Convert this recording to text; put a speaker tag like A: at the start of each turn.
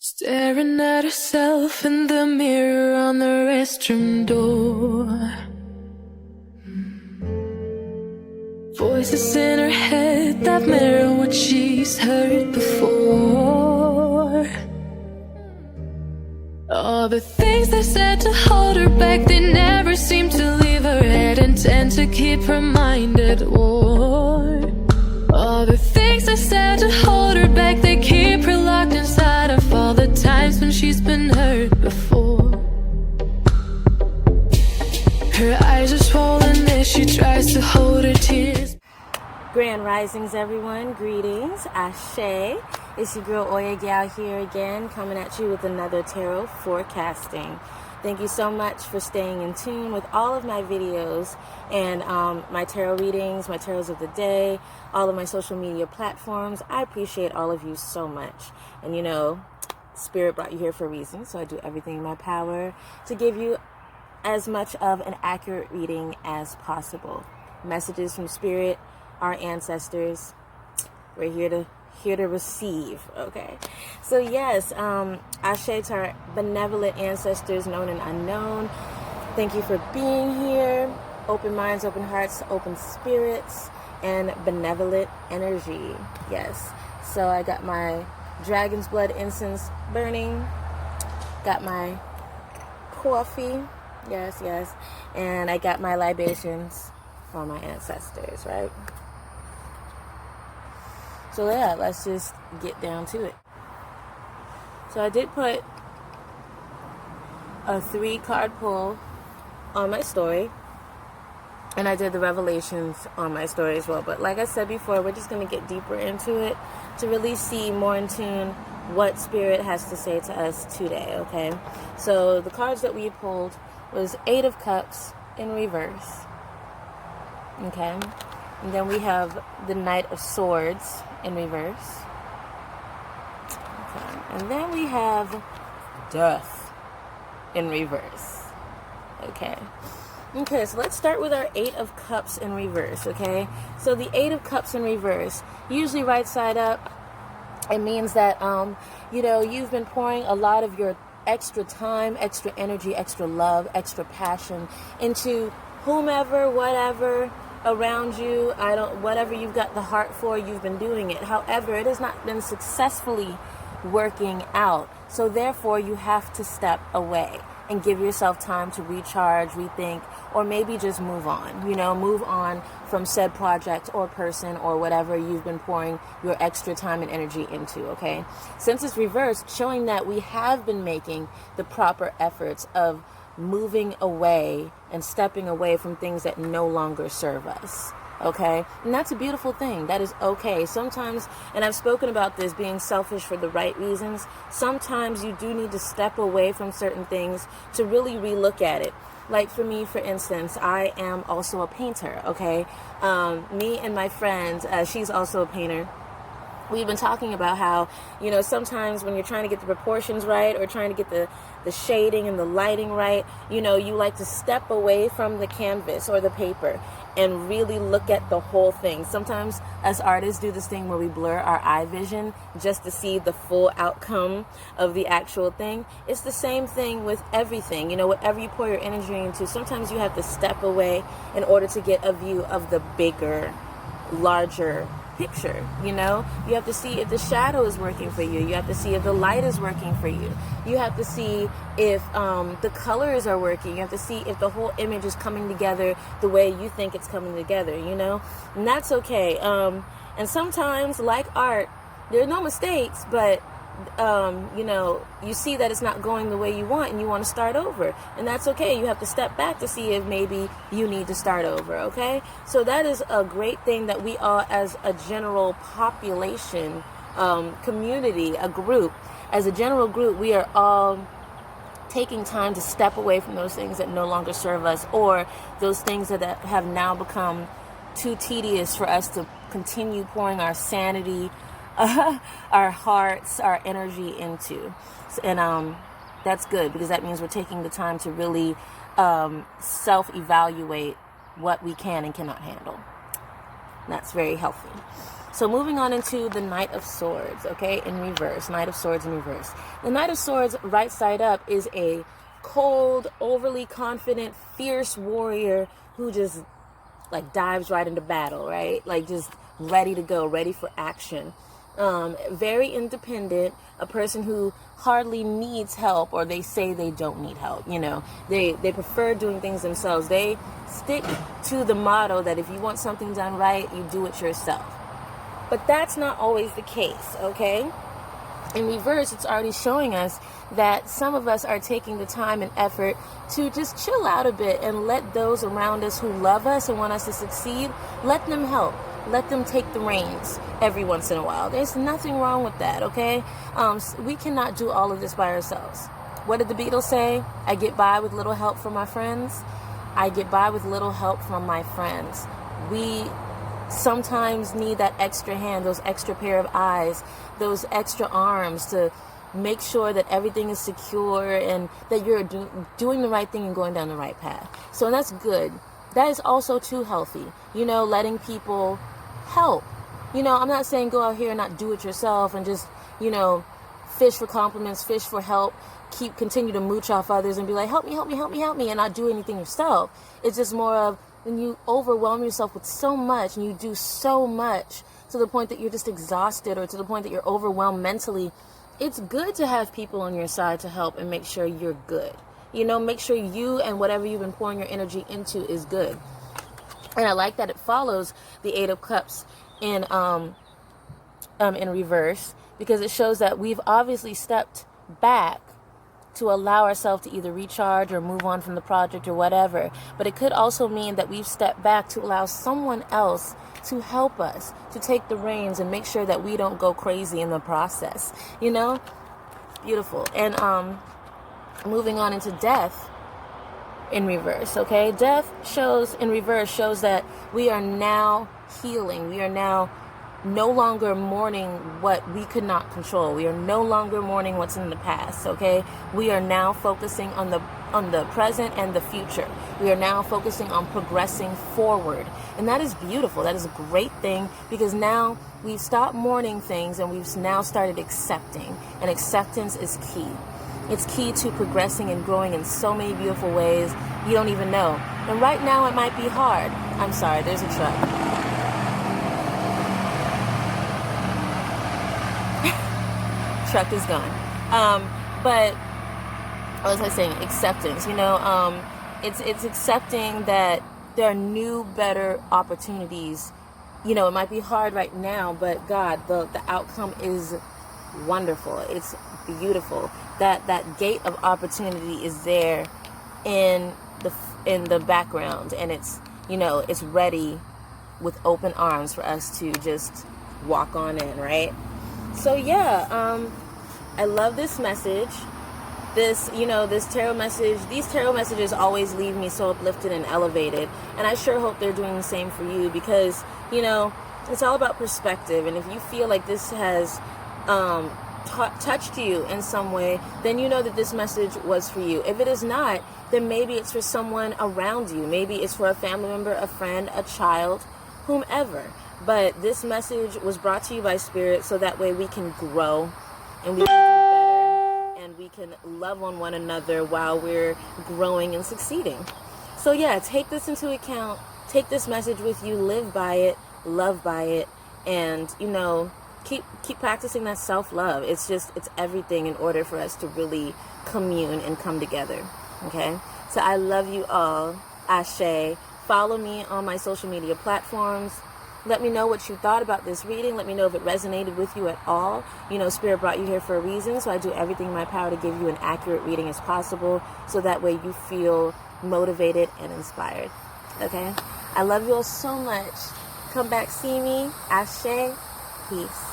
A: Staring at herself in the mirror on the restroom door. Voices in her head that mirror what she's heard before. All the things they said to hold her back, they never seem to leave her head and tend to keep her mind at war. All the things they said to hold her back, they keep her locked inside of all the times when she's been hurt before. Her eyes are swollen as she tries to hold her tears.
B: Grand risings, everyone. Greetings. Ashe. It's your girl Gyal here again, coming at you with another tarot forecasting. Thank you so much for staying in tune with all of my videos and my tarot readings, my tarots of the day, all of my social media platforms. I appreciate all of you so much. And you know, Spirit brought you here for a reason, so I do everything in my power to give you as much of an accurate reading as possible. Messages from Spirit, our ancestors. We're here to receive, okay? So yes, Ashe to our benevolent ancestors, known and unknown. Thank you for being here. Open minds, open hearts, open spirits, and benevolent energy. Yes. So I got my dragon's blood incense burning. Got my coffee. Yes, yes. And I got my libations for my ancestors, right? So yeah, let's just get down to it. So I did put a 3-card pull on my story, and I did the revelations on my story as well. But like I said before, we're just going to get deeper into it to really see more in tune what Spirit has to say to us today, okay? So the cards that we pulled was 8 of Cups in reverse, okay? And then we have the Knight of Swords in reverse. Okay. And then we have Death in reverse. Okay. Okay, so let's start with our 8 of Cups in reverse, okay? So the 8 of Cups in reverse, usually right side up, it means that, you know, you've been pouring a lot of your extra time, extra energy, extra love, extra passion into whomever, whatever, around you. Whatever you've got the heart for, you've been doing it. However, it has not been successfully working out. So therefore, you have to step away and give yourself time to recharge, rethink, or maybe just move on. You know, move on from said project or person or whatever you've been pouring your extra time and energy into, okay? Since it's reversed, showing that we have been making the proper efforts of moving away and stepping away from things that no longer serve us, okay? And that's a beautiful thing. That is okay. Sometimes, and I've spoken about this, being selfish for the right reasons, sometimes you do need to step away from certain things to really relook at it. Like for me, for instance, I am also a painter, okay? Me and my friend, she's also a painter. We've been talking about how, you know, sometimes when you're trying to get the proportions right or trying to get the shading and the lighting right, you know, you like to step away from the canvas or the paper and really look at the whole thing. Sometimes as artists do this thing where we blur our eye vision just to see the full outcome of the actual thing. It's the same thing with everything. You know, whatever you pour your energy into, sometimes you have to step away in order to get a view of the bigger, larger picture. You know, you have to see if the shadow is working for you. You have to see if the light is working for you. You have to see if the colors are working. You have to see if the whole image is coming together the way you think it's coming together, you know, and that's okay. And sometimes, like art, there are no mistakes, but you know, you see that it's not going the way you want and you want to start over, and that's okay. You have to step back to see if maybe you need to start over, okay? So that is a great thing that we all, as a general population, community, a group, as a general group, we are all taking time to step away from those things that no longer serve us, or those things that have now become too tedious for us to continue pouring our sanity, our hearts, our energy into. And that's good, because that means we're taking the time to really self-evaluate what we can and cannot handle. That's very healthy. So moving on into the Knight of Swords, okay, in reverse. Knight of Swords in reverse. The Knight of Swords right side up is a cold, overly confident, fierce warrior who just like dives right into battle, right? Like just ready to go, ready for action. Very independent, a person who hardly needs help, or they say they don't need help. You know, they prefer doing things themselves. They stick to the motto that if you want something done right, you do it yourself. But that's not always the case, okay? In reverse, it's already showing us that some of us are taking the time and effort to just chill out a bit and let those around us who love us and want us to succeed, let them help. Let them take the reins every once in a while. There's nothing wrong with that, okay? We cannot do all of this by ourselves. What did the Beatles say? I get by with little help from my friends. I get by with little help from my friends. We sometimes need that extra hand, those extra pair of eyes, those extra arms to make sure that everything is secure and that you're doing the right thing and going down the right path. So that's good. That is also too healthy, you know, letting people help. You know, I'm not saying go out here and not do it yourself and just, you know, fish for compliments, fish for help, continue to mooch off others and be like, help me, and not do anything yourself. It's just more of when you overwhelm yourself with so much and you do so much to the point that you're just exhausted or to the point that you're overwhelmed mentally, it's good to have people on your side to help and make sure you're good. You know, make sure you and whatever you've been pouring your energy into is good. And I like that it follows the Eight of Cups in reverse, because it shows that we've obviously stepped back to allow ourselves to either recharge or move on from the project or whatever. But it could also mean that we've stepped back to allow someone else to help us, to take the reins and make sure that we don't go crazy in the process. You know? Beautiful. And moving on into Death in reverse, okay? Death in reverse shows that we are now healing. We are now no longer mourning what we could not control. We are no longer mourning what's in the past, okay? We are now focusing on the present and the future. We are now focusing on progressing forward. And that is beautiful. That is a great thing, because now we've stopped mourning things and we've now started accepting. And acceptance is key. It's key to progressing and growing in so many beautiful ways you don't even know. And right now it might be hard. I'm sorry, there's a truck. Truck is gone. But what was I saying? Acceptance. You know, it's accepting that there are new, better opportunities. You know, it might be hard right now, but God, the outcome is wonderful. It's beautiful. That gate of opportunity is there in the background, and it's, you know, it's ready with open arms for us to just walk on in, right? So yeah, I love this message. This tarot message, these tarot messages always leave me so uplifted and elevated, and I sure hope they're doing the same for you, because, you know, it's all about perspective. And if you feel like this has touched you in some way, then you know that this message was for you. If it is not, then maybe it's for someone around you. Maybe it's for a family member, a friend, a child, whomever. But this message was brought to you by Spirit, so that way we can grow and we can do better and we can love on one another while we're growing and succeeding. So yeah, take this into account. Take this message with you. Live by it. Love by it. And, you know, keep practicing that self-love. It's everything in order for us to really commune and come together. Okay? So I love you all. Ashe. Follow me on my social media platforms. Let me know what you thought about this reading. Let me know if it resonated with you at all. You know, Spirit brought you here for a reason, so I do everything in my power to give you an accurate reading as possible, so that way you feel motivated and inspired. Okay? I love you all so much. Come back, see me. Ashe. Peace.